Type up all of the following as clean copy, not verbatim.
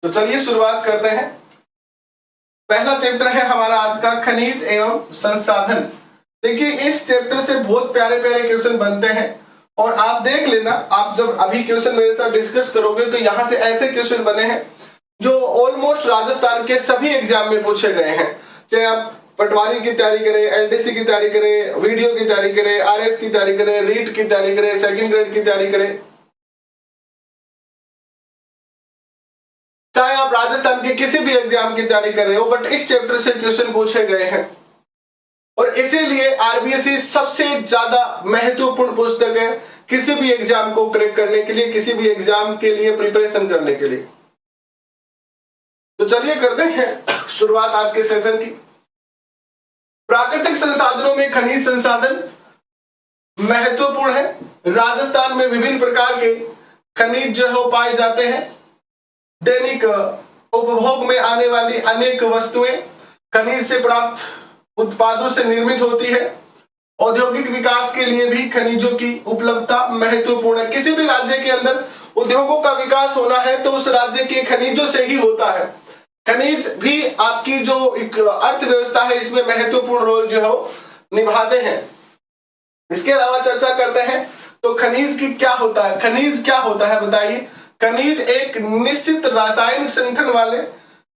तो चलिए शुरुआत करते हैं। पहला चैप्टर है हमारा आज का खनिज एवं संसाधन। देखिए इस चैप्टर से बहुत प्यारे प्यारे क्वेश्चन बनते हैं और आप देख लेना, आप जब अभी क्वेश्चन मेरे साथ डिस्कस करोगे तो यहाँ से ऐसे क्वेश्चन बने हैं जो ऑलमोस्ट राजस्थान के सभी एग्जाम में पूछे गए हैं। चाहे आप पटवारी की तैयारी करें, एलडीसी की तैयारी करें, वीडियो की तैयारी करें, आरएस की तैयारी करें, रीट की तैयारी करें, सेकंड ग्रेड की तैयारी करें, चाहे आप राजस्थान के किसी भी एग्जाम की तैयारी कर रहे हो, बट इस चैप्टर से क्वेश्चन पूछे गए हैं और इसीलिए आरबीएससी सबसे ज्यादा महत्वपूर्ण पुस्तक है किसी भी एग्जाम को क्रैक करने के लिए, किसी भी एग्जाम के लिए प्रिपरेशन करने के लिए। तो चलिए करते हैं शुरुआत आज के सेशन की। प्राकृतिक संसाधनों में खनिज संसाधन महत्वपूर्ण है। राजस्थान में विभिन्न प्रकार के खनिज जो है पाए जाते हैं। दैनिक उपभोग में आने वाली अनेक वस्तुएं खनिज से प्राप्त उत्पादों से निर्मित होती है। औद्योगिक विकास के लिए भी खनिजों की उपलब्धता महत्वपूर्ण है। किसी भी राज्य के अंदर उद्योगों का विकास होना है तो उस राज्य के खनिजों से ही होता है। खनिज भी आपकी जो एक अर्थव्यवस्था है इसमें महत्वपूर्ण रोल जो है निभाते हैं। इसके अलावा चर्चा करते हैं तो खनिज की क्या होता है। खनिज क्या होता है बताइए। खनिज एक निश्चित रासायनिक संगठन वाले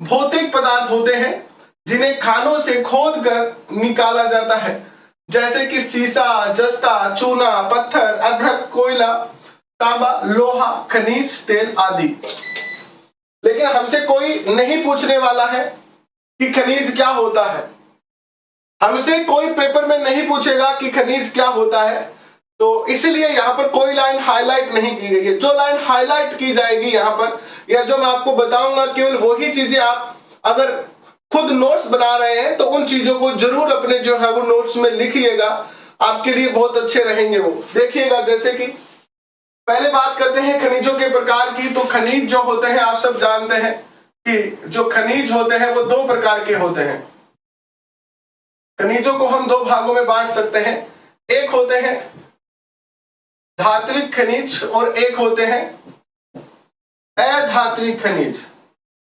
भौतिक पदार्थ होते हैं जिन्हें खानों से खोद कर निकाला जाता है, जैसे कि सीसा, जस्ता, चूना, पत्थर, अभ्रक, कोयला, तांबा, लोहा, खनिज तेल आदि। लेकिन हमसे कोई नहीं पूछने वाला है कि खनिज क्या होता है। हमसे कोई पेपर में नहीं पूछेगा कि खनिज क्या होता है, तो इसलिए यहां पर कोई लाइन हाईलाइट नहीं की गई है। जो लाइन हाईलाइट की जाएगी यहां पर, या जो मैं आपको बताऊंगा, केवल वही चीजें आप अगर खुद नोट्स बना रहे हैं तो उन चीजों को जरूर अपने जो है वो नोट्स में लिखिएगा, आपके लिए बहुत अच्छे रहेंगे वो। देखिएगा, जैसे कि पहले बात करते हैं खनिजों के प्रकार की। तो खनिज जो होते हैं आप सब जानते हैं कि जो खनिज होते हैं वो दो प्रकार के होते हैं। खनिजों को हम दो भागों में बांट सकते हैं। एक होते हैं धात्विक खनिज और एक होते हैं अधात्विक खनिज।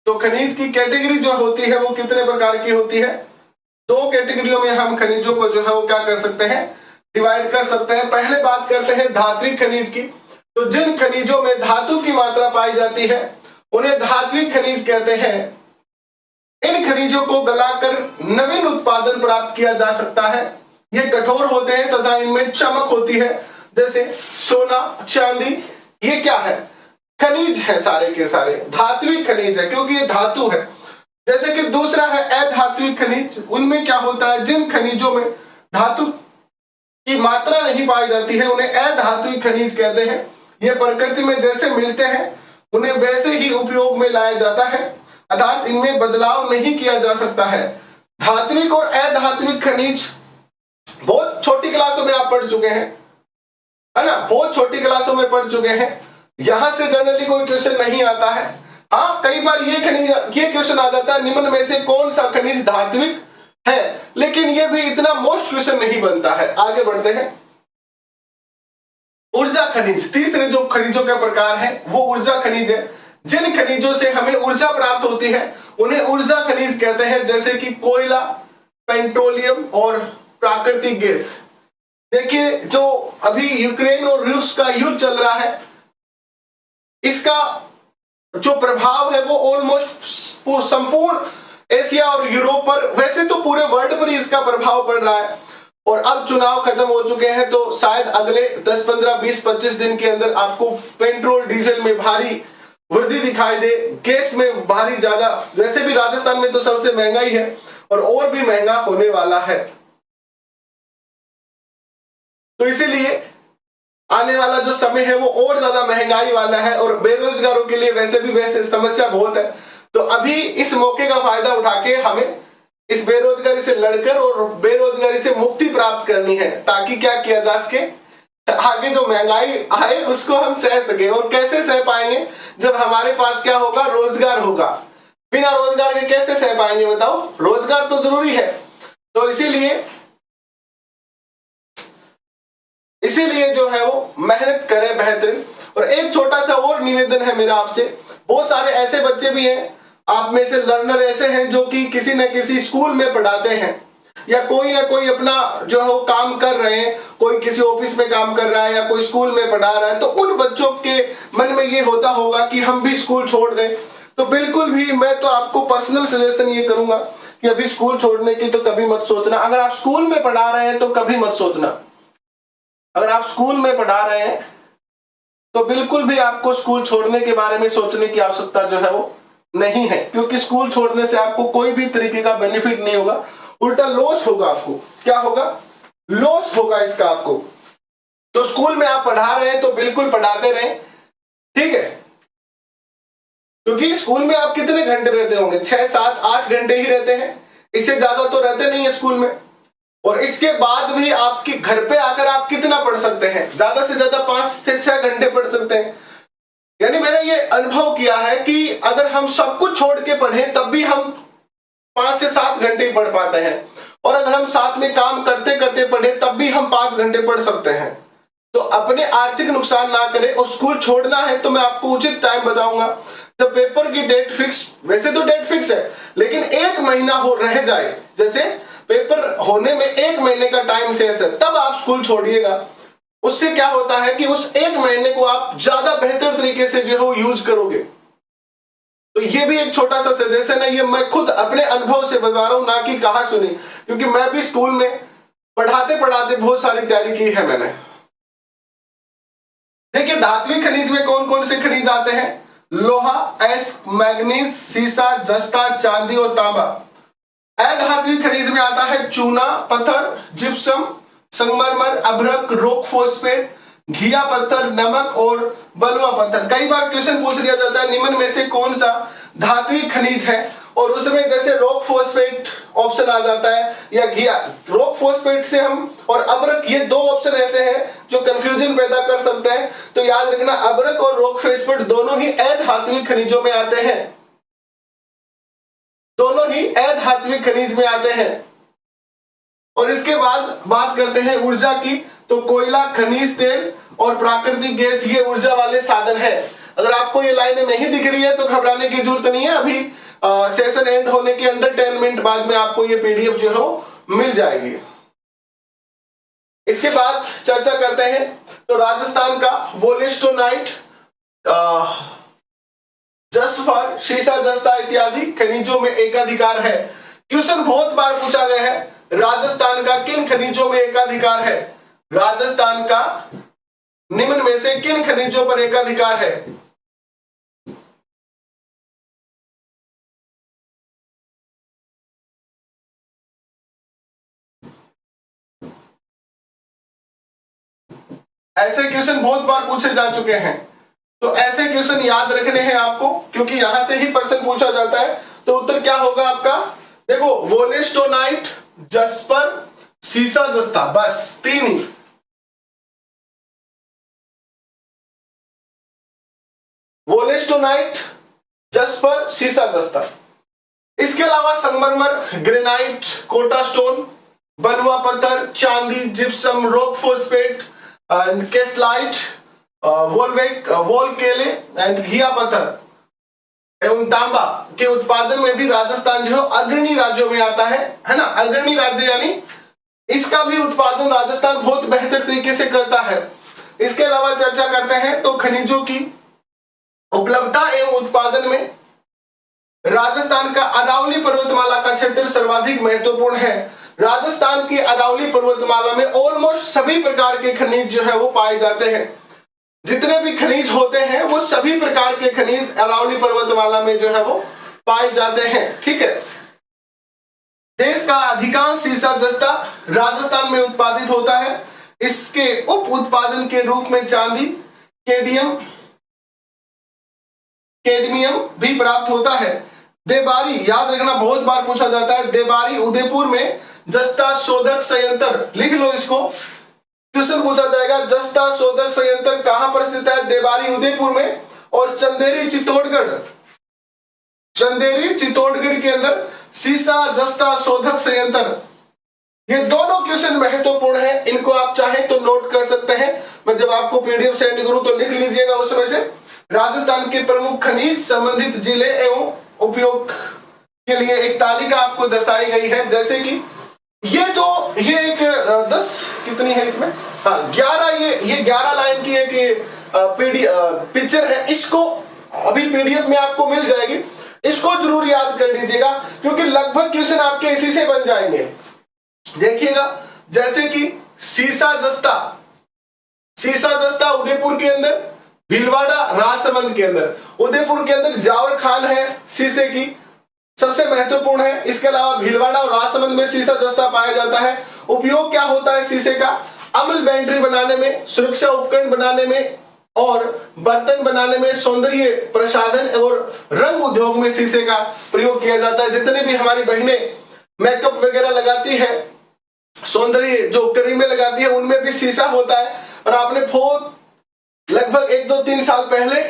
तो खनिज की कैटेगरी जो होती है वो कितने प्रकार की होती है? दो कैटेगरियों में हम खनिजों को जो है वो क्या कर सकते हैं, डिवाइड कर सकते हैं। पहले बात करते हैं धात्विक खनिज की। तो जिन खनिजों में धातु की मात्रा पाई जाती है उन्हें धात्विक खनिज कहते हैं। इन खनिजों को गलाकर नवीन उत्पादन प्राप्त किया जा सकता है। ये कठोर होते हैं तथा इनमें चमक होती है, जैसे सोना, चांदी। ये क्या है? खनिज है, सारे के सारे धात्विक खनिज है क्योंकि ये धातु है। जैसे कि दूसरा है अधात्विक खनिज। उनमें क्या होता है, जिन खनिजों में धातु की मात्रा नहीं पाई जाती है उन्हें अधात्विक खनिज कहते हैं। ये प्रकृति में जैसे मिलते हैं उन्हें वैसे ही उपयोग में लाया जाता है, अर्थात इनमें बदलाव नहीं किया जा सकता है। धात्विक और अधात्विक खनिज बहुत छोटी क्लासों में आप पढ़ चुके हैं, है ना, बहुत छोटी क्लासों में पढ़ चुके हैं। यहां से जनरली कोई क्वेश्चन नहीं आता है। हाँ, कई बार ये क्वेश्चन आ जाता है, निम्न में से कौन सा खनिज धात्विक है, लेकिन ये भी इतना मोस्ट क्वेश्चन नहीं बनता है। आगे बढ़ते हैं। ऊर्जा खनिज, तीसरे जो खनिजों के प्रकार है वो ऊर्जा खनिज है। जिन खनिजों से हमें ऊर्जा प्राप्त होती है उन्हें ऊर्जा खनिज कहते हैं, जैसे कि कोयला, पेट्रोलियम और प्राकृतिक गैस। देखिए, जो अभी यूक्रेन और रूस का युद्ध चल रहा है, इसका जो प्रभाव है वो ऑलमोस्ट संपूर्ण एशिया और यूरोप पर, वैसे तो पूरे वर्ल्ड पर ही इसका प्रभाव पड़ रहा है। और अब चुनाव खत्म हो चुके हैं तो शायद अगले 10, 15, 20, 25 दिन के अंदर आपको पेट्रोल डीजल में भारी वृद्धि दिखाई दे, गैस में भारी ज्यादा। वैसे भी राजस्थान में तो सबसे महंगा ही है और भी महंगा होने वाला है। तो इसीलिए आने वाला जो समय है वो और ज्यादा महंगाई वाला है और बेरोजगारों के लिए वैसे समस्या बहुत है। तो अभी इस मौके का फायदा उठा के हमें इस बेरोजगारी से लड़कर और बेरोजगारी से मुक्ति प्राप्त करनी है, ताकि क्या किया जा सके, आगे जो महंगाई आए उसको हम सह सके। और कैसे सह पाएंगे? जब हमारे पास क्या होगा, रोजगार होगा। बिना रोजगार के कैसे सह पाएंगे बताओ? रोजगार तो जरूरी है। तो इसीलिए जो है वो मेहनत करें बेहतरीन। और एक छोटा सा और निवेदन है मेरा आपसे बहुत सारे ऐसे बच्चे भी हैं, आप में से लर्नर ऐसे हैं जो कि किसी न किसी स्कूल में पढ़ाते हैं या कोई ना कोई अपना जो है वो काम कर रहे हैं, कोई किसी ऑफिस में काम कर रहा है या कोई स्कूल में पढ़ा रहा है, तो उन बच्चों के मन में ये होता होगा कि हम भी स्कूल छोड़ दें। तो बिल्कुल भी मैं तो आपको पर्सनल सजेशन ये करूंगा कि अभी स्कूल छोड़ने की तो कभी मत सोचना। अगर आप स्कूल में पढ़ा रहे हैं तो कभी मत सोचना। अगर आप स्कूल में पढ़ा रहे हैं तो बिल्कुल भी आपको स्कूल छोड़ने के बारे में सोचने की आवश्यकता जो है वो नहीं है, क्योंकि स्कूल छोड़ने से आपको कोई भी तरीके का बेनिफिट नहीं होगा, उल्टा लॉस होगा। आपको क्या होगा? लॉस होगा इसका आपको। तो स्कूल में आप पढ़ा रहे हैं तो बिल्कुल पढ़ाते रहें, ठीक है, क्योंकि स्कूल में आप कितने घंटे रहते होंगे? 6, 7, 8 घंटे ही रहते हैं, इससे ज्यादा तो रहते नहीं है स्कूल में। और इसके बाद भी आपके घर पे आकर आप कितना पढ़ सकते हैं? ज्यादा से ज्यादा 5 से 6 घंटे पढ़ सकते हैं। यानी मैंने ये अनुभव किया है कि अगर हम सब कुछ छोड़ के पढ़ें तब भी हम 5 से 7 घंटे पढ़ पाते हैं, और अगर हम साथ में काम करते करते पढ़े तब भी हम 5 घंटे पढ़ सकते हैं। तो अपने आर्थिक नुकसान ना करें। और स्कूल छोड़ना है तो मैं आपको उचित टाइम बताऊंगा। जब पेपर की डेट फिक्स, वैसे तो डेट फिक्स है, लेकिन 1 महीना हो रह जाए, जैसे पेपर होने में 1 महीने का टाइम शेष है, तब आप स्कूल छोड़िएगा। उससे क्या होता है कि उस 1 महीने को आप ज्यादा बेहतर तरीके से जो है यूज करोगे। तो ये भी एक छोटा सा सजेशन है, ये मैं खुद अपने अनुभव से बता रहा हूं, ना कि कहा सुनी, क्योंकि मैं भी स्कूल में पढ़ाते पढ़ाते बहुत सारी तैयारी की है मैंने। देखिए, धात्विक खनिज में कौन कौन से खनिज आते हैं? लोहा, एस, मैग्नीज, सीसा, जस्ता, चांदी और तांबा। अधात्विक खनिज में आता है चूना, पत्थर, जिप्सम, संगमरमर, अभ्रक, रॉक फॉस्फेट, घिया पत्थर, नमक और बलुआ पत्थर। कई बार क्वेश्चन पूछ लिया जाता है निम्न में से कौन सा धात्विक खनिज है, और उसमें जैसे रॉक फॉस्फेट ऑप्शन आ जाता है या घिया। रॉक फॉस्फेट से हम और अभ्रक, ये 2 ऑप्शन ऐसे हैं जो कंफ्यूजन पैदा कर सकते हैं। तो याद रखना, अभ्रक और रॉक फॉस्फेट दोनों ही अधात्विक खनिजों में आते हैं, दोनों ही अधात्विक खनिज में आते हैं। और इसके बाद बात करते हैं ऊर्जा की। तो कोयला, खनिज तेल और प्राकृतिक गैस ये ऊर्जा वाले साधन है। अगर आपको ये लाइनें नहीं दिख रही है तो घबराने की जरूरत नहीं है। अभी सेशन एंड होने के अंडर 10 मिनट बाद में आपको ये पीडीएफ जो है मिल जाएगी। इसके बाद चर्चा करते हैं तो राजस्थान का वोलेस्टोनाइट, जसफर, शीशा, जस्ता इत्यादि खनिजों में एकाधिकार है। क्वेश्चन बहुत बार पूछा गया है, राजस्थान का किन खनिजों में एकाधिकार है? राजस्थान का निम्न में से किन खनिजों पर एकाधिकार है? ऐसे क्वेश्चन बहुत बार पूछे जा चुके हैं, तो ऐसे क्वेश्चन याद रखने हैं आपको, क्योंकि यहां से ही प्रश्न पूछा जाता है। तो उत्तर क्या होगा आपका? देखो, वोलेस्टोनाइट, जस्पर, शीशा, जस्ता, बस 3 ही। वोलेस्टोनाइट, जस्पर, शीशा, जस्ता। इसके अलावा संगमरमर, ग्रेनाइट, कोटा स्टोन, बलुआ पत्थर, चांदी, जिप्सम, रॉक फॉस्फेट, केसलाइट, वोलकेले एंड घिया पत्थर एवं तांबा के उत्पादन में भी राजस्थान जो अग्रणी राज्यों में आता है ना। अग्रणी राज्य यानी इसका भी उत्पादन राजस्थान बहुत बेहतर तरीके से करता है। इसके अलावा चर्चा करते हैं तो खनिजों की उपलब्धता एवं उत्पादन में राजस्थान का अरावली पर्वतमाला का क्षेत्र सर्वाधिक महत्वपूर्ण है। राजस्थान की अरावली पर्वतमाला में ऑलमोस्ट सभी प्रकार के खनिज जो है वो पाए जाते हैं। जितने भी खनिज होते हैं वो सभी प्रकार के खनिज अरावली पर्वतमाला में जो है वो पाए जाते हैं, ठीक है। देश का अधिकांश शीशा जस्ता राजस्थान में उत्पादित होता है। इसके उप उत्पादन के रूप में चांदी, कैडमियम भी प्राप्त होता है। देबारी, याद रखना बहुत बार पूछा जाता है, देबारी उदयपुर में जस्ता शोधक संयंत्र, लिख लो इसको, क्वेश्चन पूछा जाएगा। जस्ता शोधक संयंत्र कहां पर स्थित है? देबारी उदयपुर में। और चंदेरी चित्तौड़गढ़ के अंदर शीशा जस्ता शोधक संयंत्र। ये दोनों क्वेश्चन महत्वपूर्ण है, इनको आप चाहे तो नोट कर सकते हैं। मैं जब आपको पीडीएफ सेंड करूं तो लिख लीजिएगा उसमें से। राजस्थान के प्रमुख खनिज संबंधित जिले एवं उपयोग के लिए एक तालिका आपको दर्शाई गई है। जैसे कि ये एक 10 कितनी है इसमें, हाँ 11, ये 11 लाइन की एक पिक्चर है। इसको अभी पीडीएफ में आपको मिल जाएगी, इसको जरूर याद कर लीजिएगा क्योंकि लगभग क्वेश्चन आपके इसी से बन जाएंगे। देखिएगा जैसे कि सीसा दस्ता उदयपुर के अंदर, भीलवाड़ा राजसमंद के अंदर। उदयपुर के अंदर जावर खान है शीशे की, सबसे महत्वपूर्ण है। इसके अलावा भीलवाड़ा और राजसमंद में सीसा दस्ता पाया जाता है। उपयोग क्या होता है शीशे का? अम्ल बैटरी बनाने में, सुरक्षा उपकरण बनाने में और बर्तन बनाने में, सौंदर्य प्रसाधन और रंग उद्योग में शीशे का प्रयोग किया जाता है। जितने भी हमारी बहनें मेकअप वगैरह लगाती है, सौंदर्य जो क्रीमें लगाती है, उनमें भी शीशा होता है। और आपने लगभग 1-2-3 साल पहले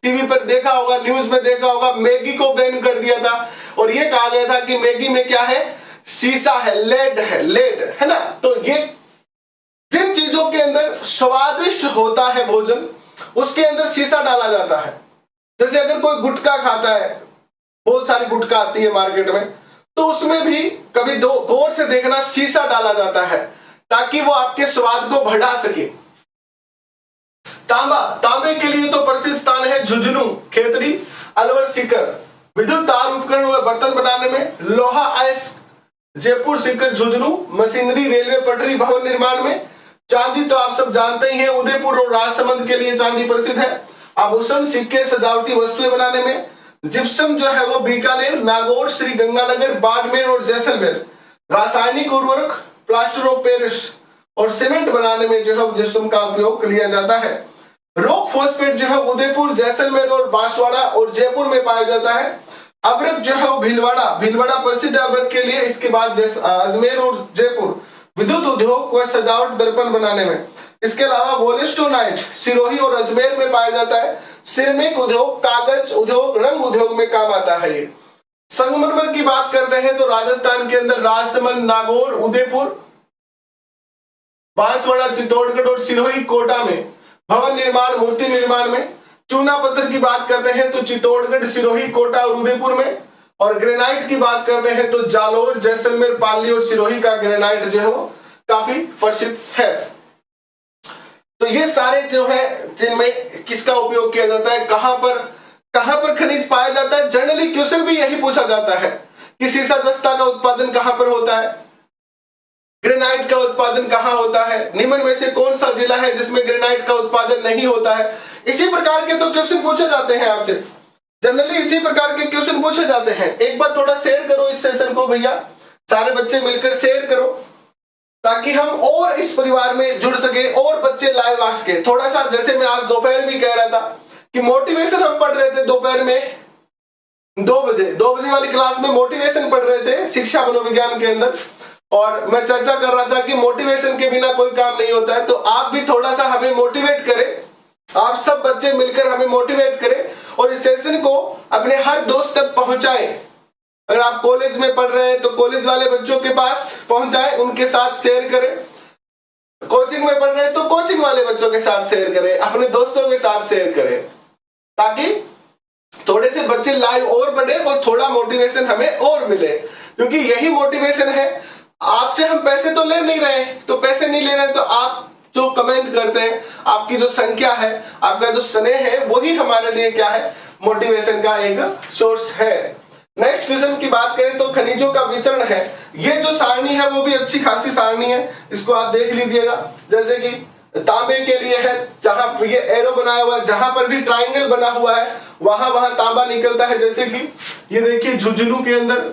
टीवी पर देखा होगा, न्यूज में देखा होगा, मैगी को बैन कर दिया था और ये कहा गया था कि मैगी में क्या है, शीशा है, लेड है ना। तो ये जिन चीजों के अंदर स्वादिष्ट होता है भोजन, उसके अंदर शीशा डाला जाता है। जैसे अगर कोई गुटखा खाता है, बहुत सारी गुटखा आती है मार्केट में, तो उसमें भी कभी गौर से देखना, शीशा डाला जाता है ताकि वो आपके स्वाद को बढ़ा सके। तांबे के लिए तो प्रसिद्ध स्थान है झुंझुनू, खेतड़ी, अलवर, सीकर। विद्युत तार उपकरण और बर्तन बनाने में लोहा अयस्क, जयपुर, सीकर, झुंझुनू। मशीनरी, रेलवे पटरी, भवन निर्माण में। चांदी तो आप सब जानते ही हैं, उदयपुर और राजसमंद के लिए चांदी प्रसिद्ध है। आभूषण, सिक्के, सजावटी वस्तुएं बनाने में। जिप्सम जो है वो बीकानेर, नागौर, श्री गंगानगर, बाड़मेर और जैसलमेर। रासायनिक उर्वरक, प्लास्टर ऑफ पेरिस और सीमेंट बनाने में जो है जिप्सम का उपयोग लिया जाता है। रॉक फॉस्फेट जो है उदयपुर, जैसलमेर और बांसवाड़ा और जयपुर में पाया जाता है। अब्रक जो है भीलवाड़ा प्रसिद्ध अब्रक के लिए। इसके बाद अजमेर और जयपुर विद्युत उद्योग व सजावट, दर्पण बनाने में। इसके अलावा वोलेस्टोनाइट सिरोही और अजमेर में पाया जाता है। सिरमिक उद्योग, कागज उद्योग, रंग उद्योग में काम आता है। ये संगमरमर की बात करते हैं तो राजस्थान के अंदर राजसमंद, नागौर, उदयपुर, बांसवाड़ा, चित्तौड़गढ़ और सिरोही, कोटा में। भवन निर्माण, मूर्ति निर्माण में। चूना पत्थर की बात करते हैं तो चित्तौड़गढ़, सिरोही, कोटा और उदयपुर में। और ग्रेनाइट की बात करते हैं तो जालोर, जैसलमेर, पाली और सिरोही का ग्रेनाइट जो है वो काफी प्रसिद्ध है। तो ये सारे जो है जिनमें किसका उपयोग किया जाता है, कहां पर खनिज पाया जाता है। जनरली क्वेश्चन भी यही पूछा जाता है कि सीसा दस्ता का उत्पादन कहां पर होता है, ग्रेनाइट का उत्पादन कहां होता है, निम्न में से कौन सा जिला है जिसमें ग्रेनाइट का उत्पादन नहीं होता है। इसी प्रकार के तो क्वेश्चन पूछे जाते हैं आपसे, जनरली इसी प्रकार के क्वेश्चन पूछे जाते हैं। एक बार थोड़ा शेयर करो इस सेशन को भैया, सारे बच्चे मिलकर शेयर करो ताकि हम और इस परिवार में जुड़ सके और बच्चे लाइव आ सके। थोड़ा सा जैसे मैं आज दोपहर भी कह रहा था कि मोटिवेशन हम पढ़ रहे थे दोपहर में 2 बजे वाली क्लास में मोटिवेशन पढ़ रहे थे शिक्षा मनोविज्ञान के अंदर, और मैं चर्चा कर रहा था कि मोटिवेशन के बिना कोई काम नहीं होता है। तो आप भी थोड़ा सा हमें मोटिवेट करें, आप सब बच्चे मिलकर हमें मोटिवेट करें और इस सेशन को अपने हर दोस्त तक पहुंचाएं। अगर आप कॉलेज में पढ़ रहे हैं तो कॉलेज वाले बच्चों के पास पहुंचाएं, उनके साथ शेयर करें। कोचिंग में पढ़ रहे हैं तो कोचिंग वाले बच्चों के साथ शेयर करें, अपने दोस्तों के साथ शेयर करें, ताकि थोड़े से बच्चे लाइव और बढ़े और थोड़ा मोटिवेशन हमें और मिले। क्योंकि यही मोटिवेशन है, आपसे हम पैसे तो ले नहीं रहे, तो पैसे नहीं ले रहे तो आप जो कमेंट करते हैं, आपकी जो संख्या है, आपका जो स्नेह है, वही हमारे लिए क्या है, मोटिवेशन का एक सोर्स है। नेक्स्ट क्वेश्चन की बात करें तो खनिजों का वितरण है। ये जो सारणी है वो भी अच्छी खासी सारणी है, इसको आप देख लीजिएगा। जैसे कि तांबे के लिए है, जहां ये एरो बनाया हुआ है, जहां पर भी ट्राइंगल बना हुआ है वहां तांबा निकलता है। जैसे कि ये देखिए झुंझुनू के अंदर,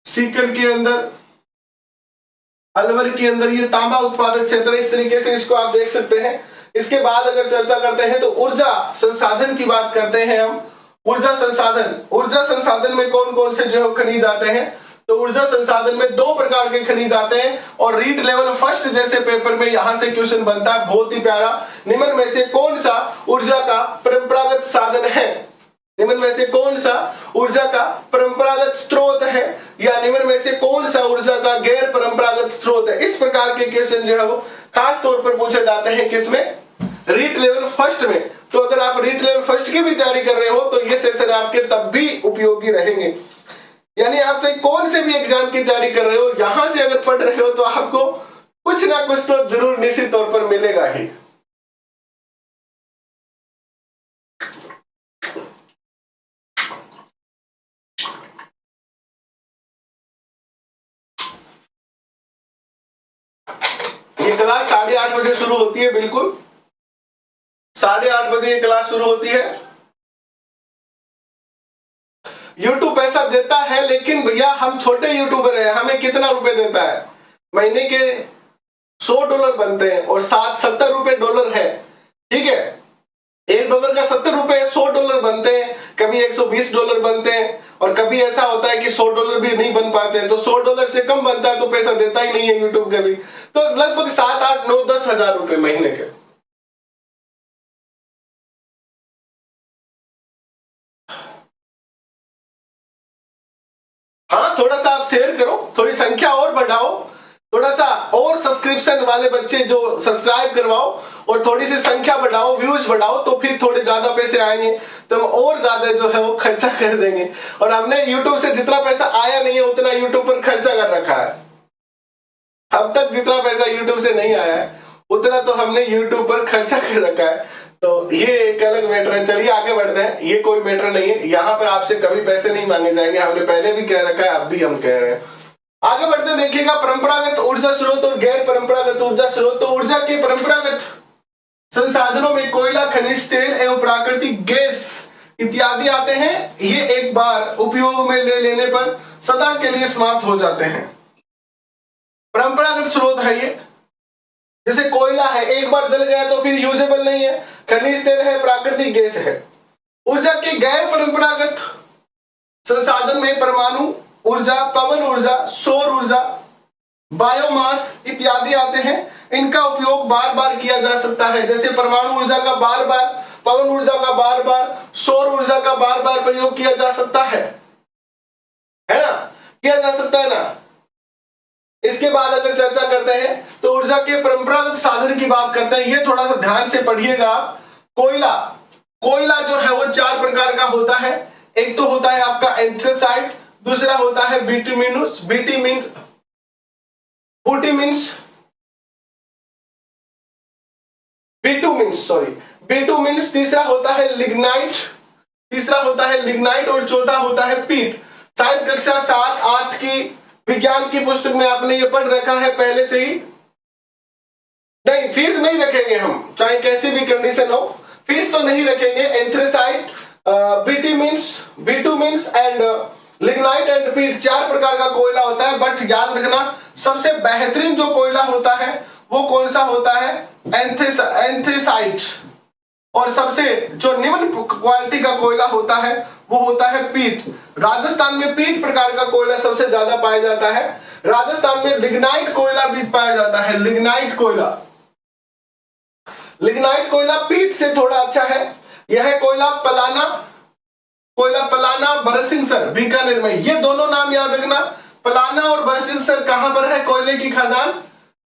सीकर के अंदर, अलवर के अंदर ये तांबा उत्पादक क्षेत्र, इस तरीके से इसको आप देख सकते हैं। इसके बाद अगर चर्चा करते हैं तो ऊर्जा संसाधन की बात करते हैं हम। ऊर्जा संसाधन में कौन कौन से जो खनिज आते हैं, तो ऊर्जा संसाधन में 2 प्रकार के खनिज आते हैं और रीड लेवल फर्स्ट जैसे पेपर में यहां से क्वेश्चन बनता है, बहुत ही प्यारा। निम्न में से कौन सा ऊर्जा का परंपरागत साधन है, निम्न में से कौन सा ऊर्जा का परंपरागत स्रोत है, या निम्न में से कौन सा ऊर्जा का गैर परंपरागत स्रोत है। इस प्रकार के क्वेश्चन जो है वो खास तौर पर पूछे जाते हैं किसमें, रीट लेवल फर्स्ट में। तो अगर आप रीट लेवल फर्स्ट की भी तैयारी कर रहे हो तो ये सेशन आपके तब भी उपयोगी रहेंगे। यानी आप चाहे कौन से भी एग्जाम की तैयारी कर रहे हो, यहां से अगर पढ़ रहे हो तो आपको कुछ ना कुछ तो जरूर निश्चित तौर पर मिलेगा ही। ये क्लास 8:30 बजे शुरू होती है, बिल्कुल 8:30 बजे ये क्लास शुरू होती है। YouTube पैसा देता है, लेकिन भैया हम छोटे यूट्यूबर हैं, हमें कितना रुपए देता है? महीने के $100 बनते हैं और $70 है, ठीक है। $1 का $70, $100 बनते हैं, कभी $120 बनते हैं, और कभी ऐसा होता है कि $100 भी नहीं बन पाते हैं। तो $100 से कम बनता है तो पैसा देता ही नहीं है यूट्यूब कभी। तो लगभग 7, 8, 9, 10 हजार रुपए महीने के। हाँ, थोड़ा सा आप शेयर करो, थोड़ी संख्या और बढ़ाओ, थोड़ा सा और सब्सक्रिप्शन वाले बच्चे जो सब्सक्राइब करवाओ और थोड़ी सी संख्या बढ़ाओ, व्यूज बढ़ाओ, तो फिर थोड़े ज्यादा पैसे आएंगे, तो हम और ज्यादा जो है वो खर्चा कर देंगे। और हमने यूट्यूब से जितना पैसा आया नहीं है उतना यूट्यूब पर खर्चा कर रखा है। अब तक जितना पैसा यूट्यूब से नहीं आया है उतना तो हमने यूट्यूब पर खर्चा कर रखा है। तो ये एक अलग मैटर है। चलिए आगे बढ़ते हैं, ये कोई मैटर नहीं है, यहाँ पर आपसे कभी पैसे नहीं मांगे जाएंगे, हमने पहले भी कह रखा है, अब भी हम कह रहे हैं। आगे बढ़ते देखिएगा, परंपरागत ऊर्जा स्रोत और गैर परंपरागत ऊर्जा स्रोत। तो ऊर्जा के परंपरागत संसाधनों में कोयला, खनिज तेल एवं प्राकृतिक गैस इत्यादि आते हैं। ये एक बार उपयोग में ले लेने पर सदा के लिए समाप्त हो जाते हैं। परंपरागत स्रोत है ये, जैसे कोयला है, एक बार जल गया तो फिर यूजेबल नहीं है। खनिज तेल है, प्राकृतिक गैस है। ऊर्जा के गैर परंपरागत संसाधन में परमाणु ऊर्जा, पवन ऊर्जा, सौर ऊर्जा, बायोमास इत्यादि आते हैं। इनका उपयोग बार बार किया जा सकता है, जैसे परमाणु ऊर्जा का बार बार, पवन ऊर्जा का बार बार, सौर ऊर्जा का बार बार प्रयोग किया जा सकता है ना, किया जा सकता है ना। इसके बाद अगर चर्चा करते हैं तो ऊर्जा के परंपरागत साधन की बात करते हैं। ये थोड़ा सा ध्यान से पढ़िएगा। कोयला, कोयला जो है वो 4 प्रकार का होता है। एक तो होता है आपका एंथ्रेसाइट, दूसरा होता है बिटुमिनस, बिटुमिन्स, तीसरा होता है लिग्नाइट, और चौथा होता है पीट। शायद कक्षा 7, 8 की विज्ञान की पुस्तक में आपने ये पढ़ रखा है पहले से ही। नहीं, फीस नहीं रखेंगे हम, चाहे कैसी भी कंडीशन हो, फीस तो नहीं रखेंगे। Anthracite, bitumens and lignite and पीट 4 प्रकार का कोयला होता है। बट याद रखना, सबसे बेहतरीन जो कोयला होता है वो कौन सा होता है? एंथ्रेसाइट। और सबसे जो निम्न क्वालिटी का कोयला होता है वो होता है पीट। राजस्थान में पीट प्रकार का कोयला सबसे ज्यादा पाया जाता है। राजस्थान में लिग्नाइट कोयला भी पाया जाता है। लिग्नाइट कोयला पीट से थोड़ा अच्छा है। यह कोयला पलाना बरसिंगसर बीकानेर में, ये दोनों नाम याद रखना। पलाना और बरसिंगसर कहां पर है कोयले की खदान?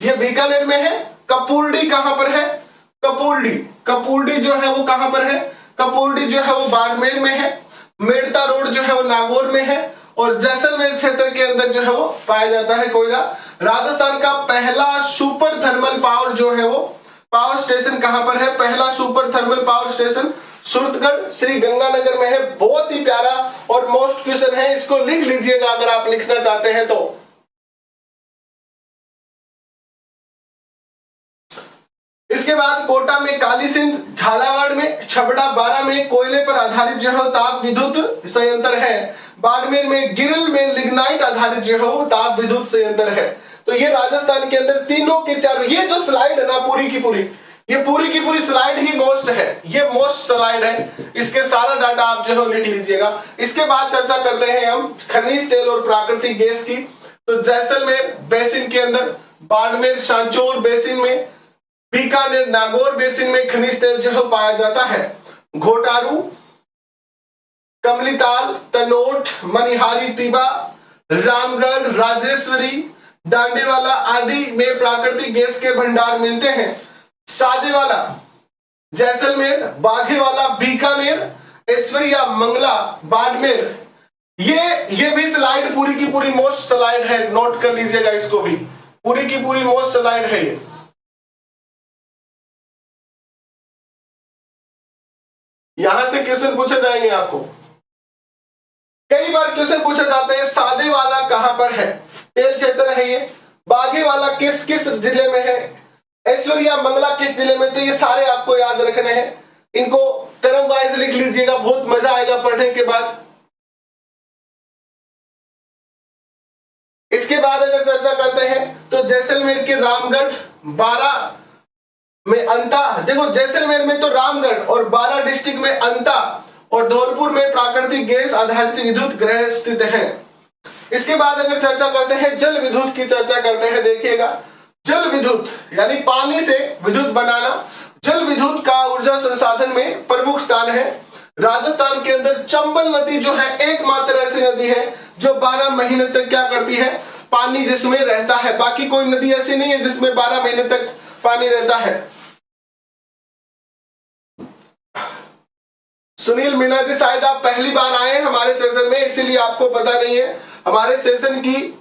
ये बीकानेर में है। कपूरडी कहां पर है? कपूरडी जो है वो कहां पर है? कपूरडी जो है वो बाड़मेर में है। मेड़ता रोड जो है वो नागौर में है। और जैसलमेर क्षेत्र के अंदर जो है वो पाया जाता है कोयला। राजस्थान का पहला सुपर थर्मल पावर जो है वो पावर स्टेशन कहां पर है? पहला super thermal power station Suratgarh Shri Ganganagar में है। बहुत ही प्यारा और मोस्ट क्वेश्चन है, इसको लिख लीजिएगा अगर आप लिखना चाहते हैं तो। इसके बाद कोटा में काली सिंध, झालावाड़ में, छबड़ा 12 में कोयले पर आधारित जो है ताप विद्युत संयंत्र है। बाड़मेर में गिरिल में लिग्नाइट आधारित जो है ताप विद्युत संयंत्र है। तो ये राजस्थान के अंदर तीनों के 4, ये जो स्लाइड है ना पूरी की पूरी स्लाइड ही मोस्ट है, ये मोस्ट स्लाइड है। इसके सारा डाटा आप जो है लिख लीजिएगा। इसके बाद चर्चा करते हैं हम खनिज तेल और प्राकृतिक गैस की। तो जैसलमेर बेसिन के अंदर, बाड़मेर सांचौर बेसिन में, बीकानेर नागौर बेसिन में खनिज तेल जो है पाया जाता है। घोटारू, कमलीताल, तनोट, मनिहारी टिबा, रामगढ़, राजेश्वरी, डांडेवाला आदि में प्राकृतिक गैस के भंडार मिलते हैं। जैसलमेर, बाघेवाला बीकानेर, ऐश्वर्या मंगला बाड़मेर। ये भी स्लाइड पूरी की पूरी मोस्ट स्लाइड है, नोट कर लीजिएगा इसको भी, पूरी की पूरी मोस्ट स्लाइड है ये। यहां से क्वेश्चन पूछे जाएंगे आपको। कई बार क्वेश्चन पूछे जाते हैं सादे वाला कहां पर है, तेल क्षेत्र है ये, बाघे वाला किस किस जिले में है, ऐश्वर्या मंगला किस जिले में, तो ये सारे आपको याद रखने हैं। इनको क्रम वाइज लिख लीजिएगा, बहुत मजा आएगा पढ़ने के बाद। इसके बाद अगर चर्चा करते हैं तो जैसलमेर के रामगढ़, बारां में अंता, देखो जैसलमेर में तो रामगढ़ और बारां डिस्ट्रिक्ट में अंता और धौलपुर में प्राकृतिक गैस आधारित विद्युत गृह स्थित है। इसके बाद अगर चर्चा करते हैं जल विद्युत की चर्चा करते हैं, देखिएगा जल विद्युत यानी पानी से विद्युत बनाना, जल विद्युत का ऊर्जा संसाधन में प्रमुख स्थान है। राजस्थान के अंदर चंबल नदी जो है एकमात्र ऐसी नदी है जो 12 महीने तक क्या करती है, पानी जिसमें रहता है। बाकी कोई नदी ऐसी नहीं है जिसमें 12 महीने तक पानी रहता है। सुनील मीना जी, शायद आप पहली बार आए हैं हमारे सेशन में, इसीलिए आपको पता नहीं है हमारे सेशन की।